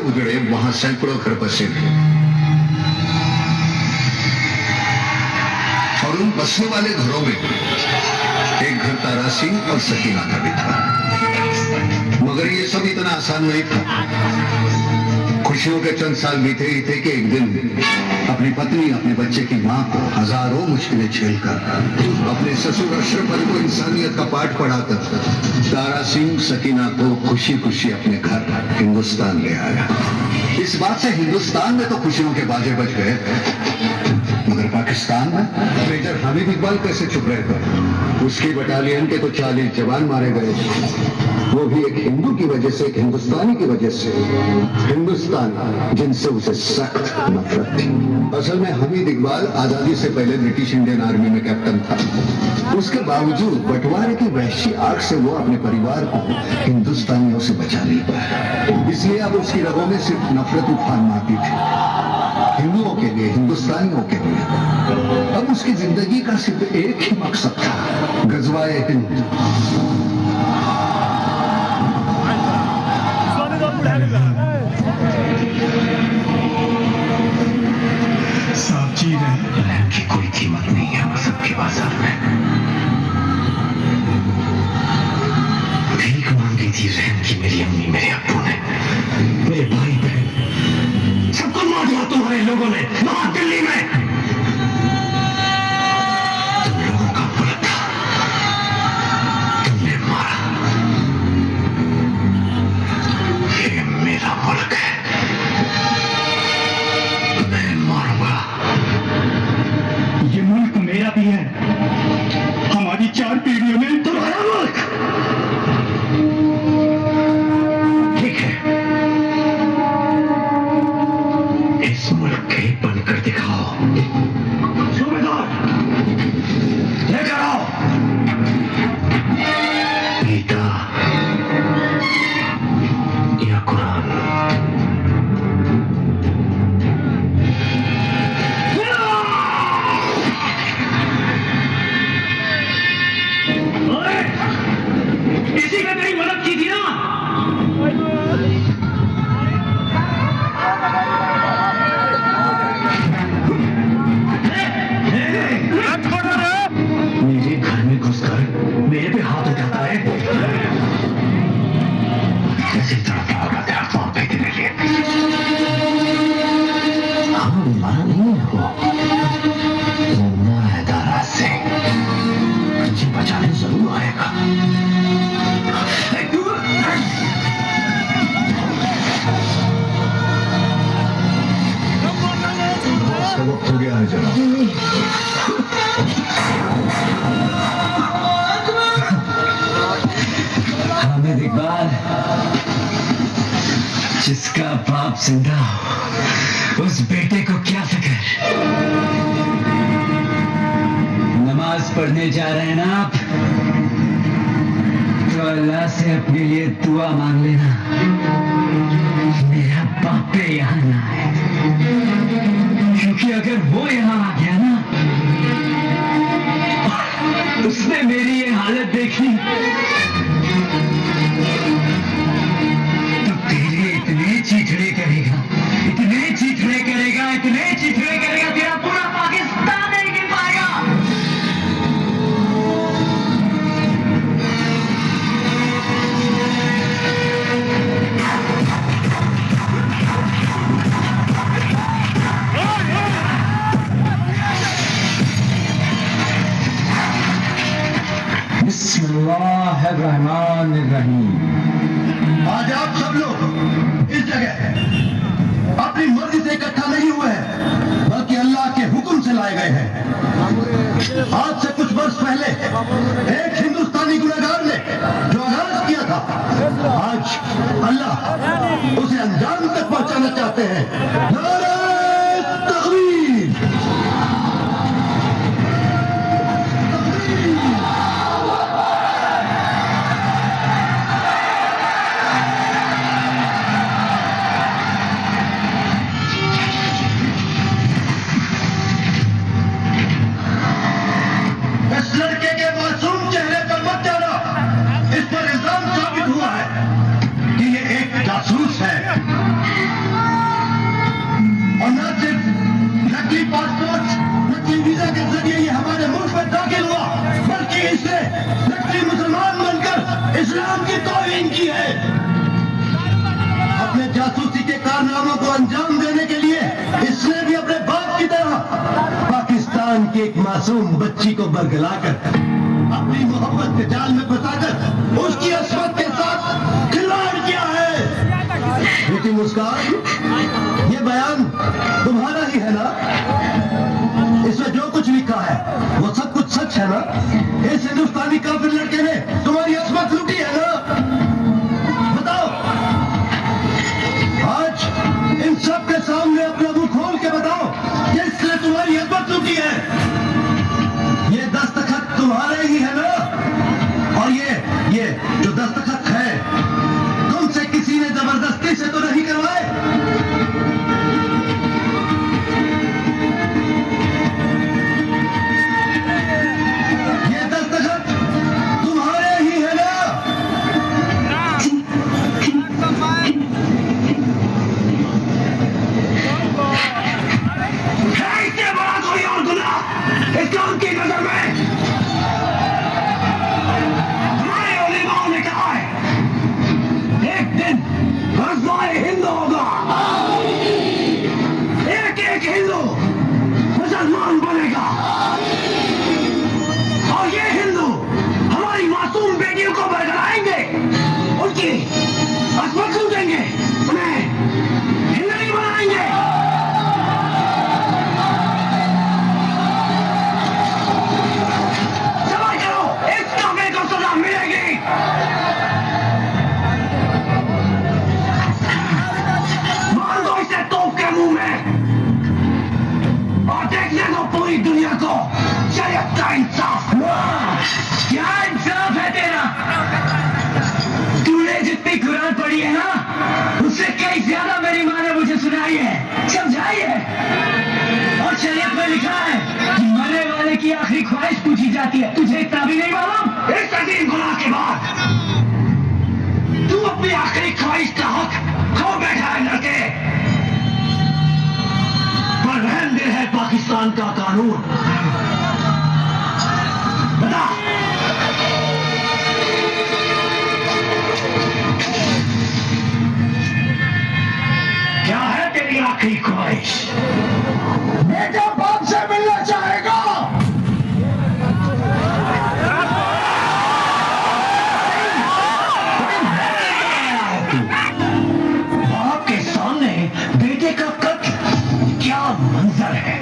उजड़े वहां सैकड़ों घर बसे थे और उन बसने वाले घरों में एक घर तारा सिंह और सकीना का भी था। मगर ये सब इतना आसान नहीं था। खुशियों के चंद साल बीते ही थे कि एक दिन अपनी पत्नी अपने बच्चे की मां को हजारों मुश्किलें झेलकर अपने ससुर अशरफ अली को इंसानियत का पाठ पढ़ाकर तारा सिंह सकीना को खुशी खुशी अपने घर हिंदुस्तान ले आया। इस बात से हिंदुस्तान में तो खुशियों के बाजे बज गए, मगर पाकिस्तान में मेजर हामिद इकबाल कैसे चुप रहे थे? उसकी बटालियन के तो 40 जवान मारे गए, वो भी एक हिंदू की वजह से, एक हिंदुस्तानी की वजह से। हिंदुस्तान जिनसे उसे सख्त नफरत थी। असल में हामिद इकबाल आजादी से पहले ब्रिटिश इंडियन आर्मी में कैप्टन था। उसके बावजूद बंटवारे की वहशी आग से वो अपने परिवार को हिंदुस्तानियों से बचा नहीं पाया। इसलिए अब उसकी रगों में सिर्फ नफरत उफान मारती थी, हिंदुओं के लिए, हिंदुस्तानियों के लिए। अब उसकी जिंदगी का सिर्फ एक ही मकसद था, गजवाए हिंद। साहब जी रहम की कोई कीमत नहीं है मजहब के बाजार में। भीख मांगी थी रहम की मेरी अम्मी, मेरे अब्बू ने, मेरे भाई बहन सबको मार दिया तुम्हारे लोगों ने वहां दिल्ली में। तुम लोगों का मुल्क था, तुमने मारा। ये मेरा मुल्क है, मैं मारूंगा। ये मुल्क मेरा भी है, हमारी 4 पीढ़ियों में। तुम्हारा मुल्क ठीक है, इस मुल्क के बनकर दिखाओ। सूबेदार लेकर आओ गीता या कुरान। इसी का तेरी मदद की थी ना। मेरे घर में घुसकर मेरे पे हाथ उठाता है, कैसे तड़पा होगा तेरा पाँव पे देने लिए। हम मरा नहीं है, वो जिंदा है तारा सिंह, तुझे बचाने जरूर आएगा। इसका वक्त हो गया है जनाब। हामिद इकबाल, जिसका बाप जिंदा हो, उस बेटे को क्या फिक्र। नमाज पढ़ने जा रहे हैं ना आप, तो अल्लाह से अपने लिए दुआ मांग लेना, मेरा बाप यहाँ ना आए। क्योंकि अगर वो यहाँ आ गया ना, उसने मेरी ये हालत देखी तो तेरे इतने चीथड़े करेगा, इतने चीथड़े करेगा, इतने चीथड़े करेगा, तेरा पूरा पाकिस्तान नहीं गिन पाएगा। बिस्मिल्लाहिर्रहमानिर्रहीम। आज आप सब लोग इस जगह अपनी मर्जी से इकट्ठा नहीं हुए हैं, बल्कि अल्लाह के हुक्म से लाए गए हैं। आज से कुछ वर्ष पहले एक हिंदुस्तानी गुनहगार ने जो आगाज किया था, आज अल्लाह उसे अंजाम तक पहुंचाना चाहते हैं। नारे तकबीर। इस लड़के के मासूम चेहरे पर मत जाना, इस पर इल्जाम साबित हुआ है कि ये एक जासूस है। अंजाम देने के लिए इसने भी अपने बाप की तरह पाकिस्तान की एक मासूम बच्ची को बरगलाकर अपनी मोहब्बत के जाल में फंसाकर उसकी अस्मत के साथ खिलवाड़ किया है। बेटी मुस्कान, ये बयान तुम्हारा ही है ना? इसमें जो कुछ लिखा है वो सब कुछ सच है ना? इस हिंदुस्तानी काफिर लड़के ने तुम्हारी अस्मत लूटी है ना? बताओ, आज इन सब के सामने अपना मुंह खोल के बताओ कि इसने तुम्हारी अस्मत लूटी है। ये दस्तखत तुम्हारे ही है ना? और ये जो दस्तखत है तुमसे किसी ने जबरदस्ती से तो नहीं करवाए? ये दस्तखत तुम्हारे ही है ना? इससे बड़ा कोई और गुनाह इस्लाम की नजर में हमारे उलेमाओं ने कहा है, एक दिन गज़वाए हिंद होगा, एक एक हिंदू मुसलमान बनेगा और ये हिंदू हमारी मासूम बेटियों को बरगलाएंगे, उनकी अस्मत लूटेंगे, उन्हें हिंदू बनाएंगे। सवाल करो, इस काफिर को सजा मिलेगी। मार दो इसे तोप के मुंह में और देखने दो पूरी दुनिया को शरीयत का इंसाफ। क्या इंसाफ है तेरा? तूने जितनी कुरान पढ़ी है ना, उससे कई ज्यादा मेरी माँ ने मुझे सुनाई है, समझाई है। और शरीयत में लिखा है कि मरने वाले की आखिरी ख्वाहिश पूछी जाती है। तुझे इतना भी नहीं मालूम? इस अजीम गुनाह के बाद तू अपनी आखिरी ख्वाहिश का हक खो बैठा है लड़के। पर रहम दिल है पाकिस्तान का कानून। बता, क्या है तेरी आखिरी ख्वाहिश? बेटा बाप से मिलना चाहेगा? बाप के सामने बेटे का कत्ल, क्या मंजर है।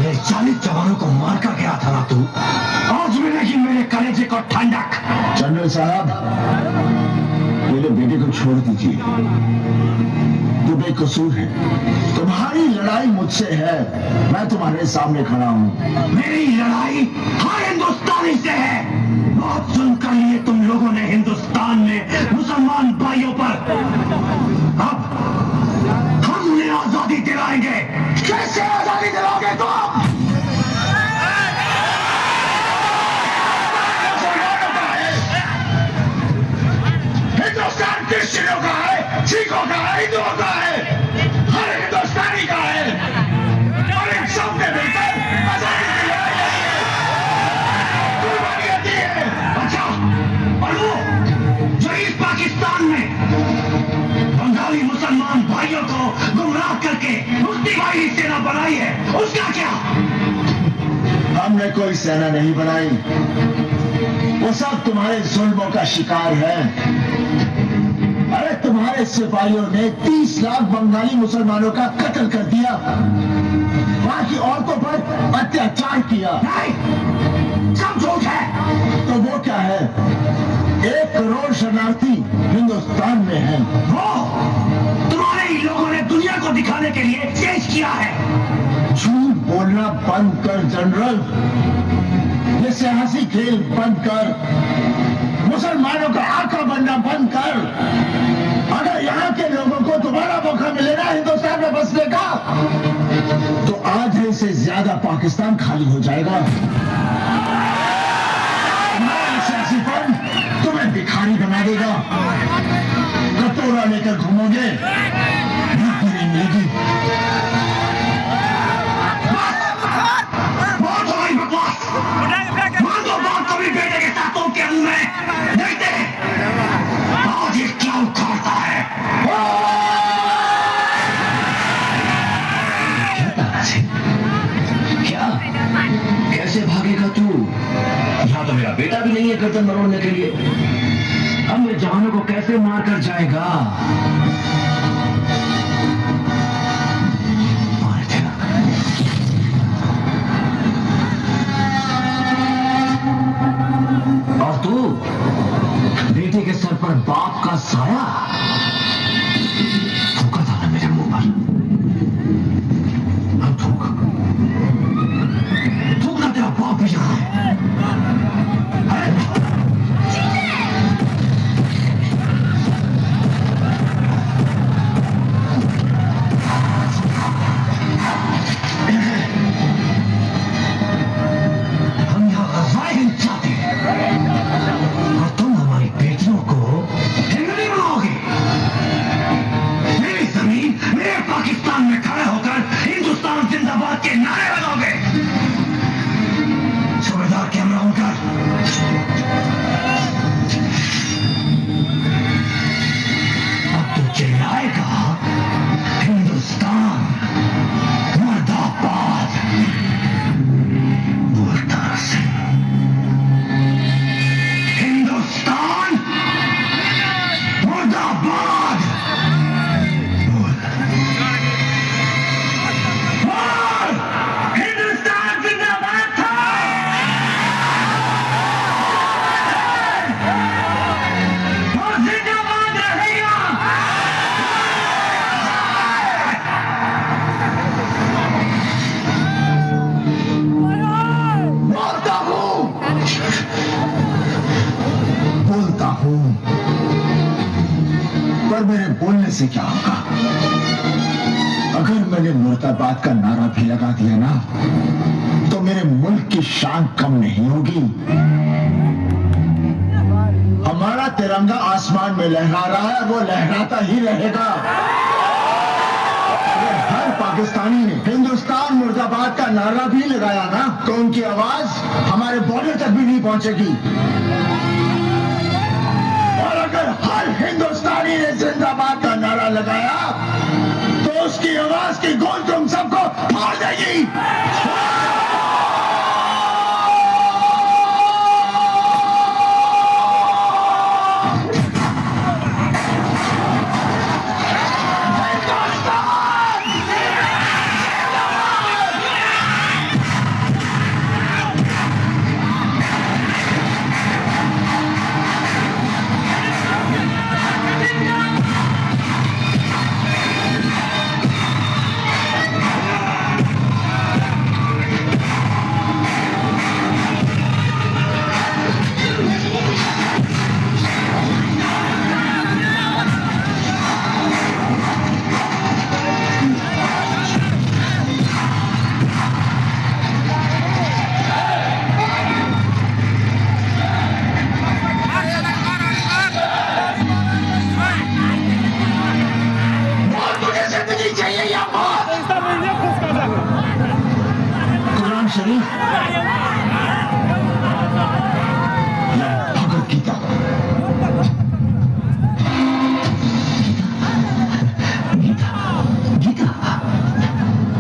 ये 40 जवानों को मार कर गया था ना तू, आज मिलेगी मेरे कलेजे को ठंडक। जनरल साहब, मेरे बेटे को छोड़ दीजिए, तू बेकसूर है। तुम्हारी लड़ाई मुझसे है, मैं तुम्हारे सामने खड़ा हूँ। मेरी लड़ाई हर हिंदुस्तानी से है। बहुत सुनकर लिए तुम लोगों ने हिंदुस्तान में मुसलमान भाइयों पर। अब हम उन्हें आजादी दिलाएंगे। कैसे आजादी दिलाओगे तुम? हिंदुस्तान क्रिश्चियनों का है, सिखों का है, हिंदुओं का है, हर हिंदुस्तानी का है। और इन सब ने मिलकर आजादी दिलाई है, कुर्बानियां दी है। अच्छा, और वो जो इस पाकिस्तान में बंगाली मुसलमान भाइयों को गुमराह करके मुफ्ती भाई सेना बनाई है, उसका क्या? हमने कोई सेना नहीं बनाई, वो सब तुम्हारे जुल्मों का शिकार है। अरे तुम्हारे सिपाहियों ने 30 लाख बंगाली मुसलमानों का कत्ल कर दिया, वहां की औरतों पर अत्याचार किया। नहीं, सब झूठ है। तो वो क्या है? 1 करोड़ शरणार्थी हिंदुस्तान में हैं। वो तुम्हारे ही लोगों ने दुनिया को दिखाने के लिए पेश किया है। झूठ बोलना बंद कर जनरल, ये सियासी खेल बंद कर, मुसलमानों का आका बनना बंद कर। अगर यहाँ के लोगों को दोबारा मौका मिलेगा हिंदुस्तान में बसने का, तो आधे से ज्यादा पाकिस्तान खाली हो जाएगा। हमारा सियासीपन तुम्हें भिखारी बना देगा, कटोरा लेकर घूमोगे, भीख नहीं मिलेगी। बहुत हो गई बकवास। मान दो बात को भी बेटे के साथों के मुंह में देखते हैं आज ये क्या उखाड़ता है। बेटा भी नहीं है गर्दन मरोड़ने के लिए। हम मेरे जवानों को कैसे मार कर जाएगा? मार देना। और तू बेटे के सर पर बाप का साया थूका था ना मेरे मुंह पर। अब थूकना तेरा बाप भी यहाँ है। हम यहाँ गज़वाए हिंद चाहते हैं और तुम हमारी बेटियों को हिंदू बनाओगे। मेरी जमीन मेरे पाकिस्तान में खड़े होकर हिंदुस्तान जिंदाबाद के नारे लगाओगे। सूबेदार कैमरा ऑन कर। अब तो चिल्लाएगा हिंदुस्तान मुर्दाबाद। बोलता सिंह हिंदुस्तान मुर्दाबाद। बोल बोल हिंदुस्तान जिंदाबाद था। और जिंदाबाद रहेगा। बोलता हूं पर मेरे बोलने से क्या होगा? अगर मैंने मुर्दाबाद का नारा भी लगा दिया ना तो मेरे मुल्क की शान कम नहीं होगी। हमारा तिरंगा आसमान में लहरा रहा है, वो लहराता ही रहेगा। अगर हर पाकिस्तानी ने हिंदुस्तान मुर्दाबाद का नारा भी लगाया ना तो उनकी आवाज हमारे बॉर्डर तक भी नहीं पहुंचेगी। और अगर हर हिंदुस्तानी ने जिंदाबाद का नारा लगाया तो उसकी आवाज की गूंज तुम सबको फाड़ देगी। कुरान शरीफ या भगवत गीता। गीता गीता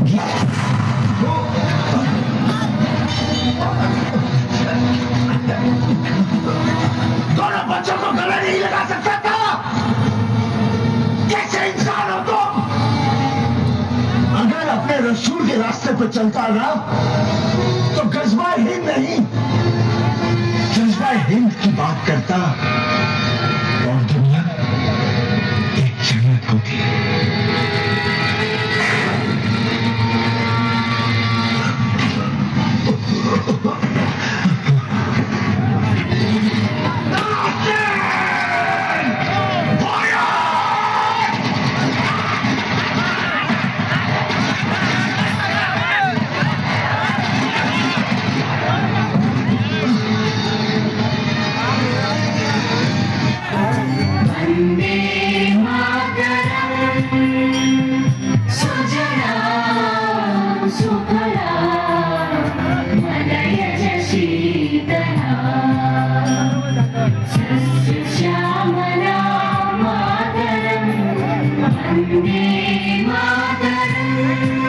गीता दोनों बच्चों को गले नहीं लगा सकता था। कैसे इंसान हो तुम? अगर अपने रसूल के रास्ते पर चलता ना तो गज़वाए हिंद नहीं जज़्बाए हिंद की बात करता और दुनिया एक जन्नत होती है। Vande Mataram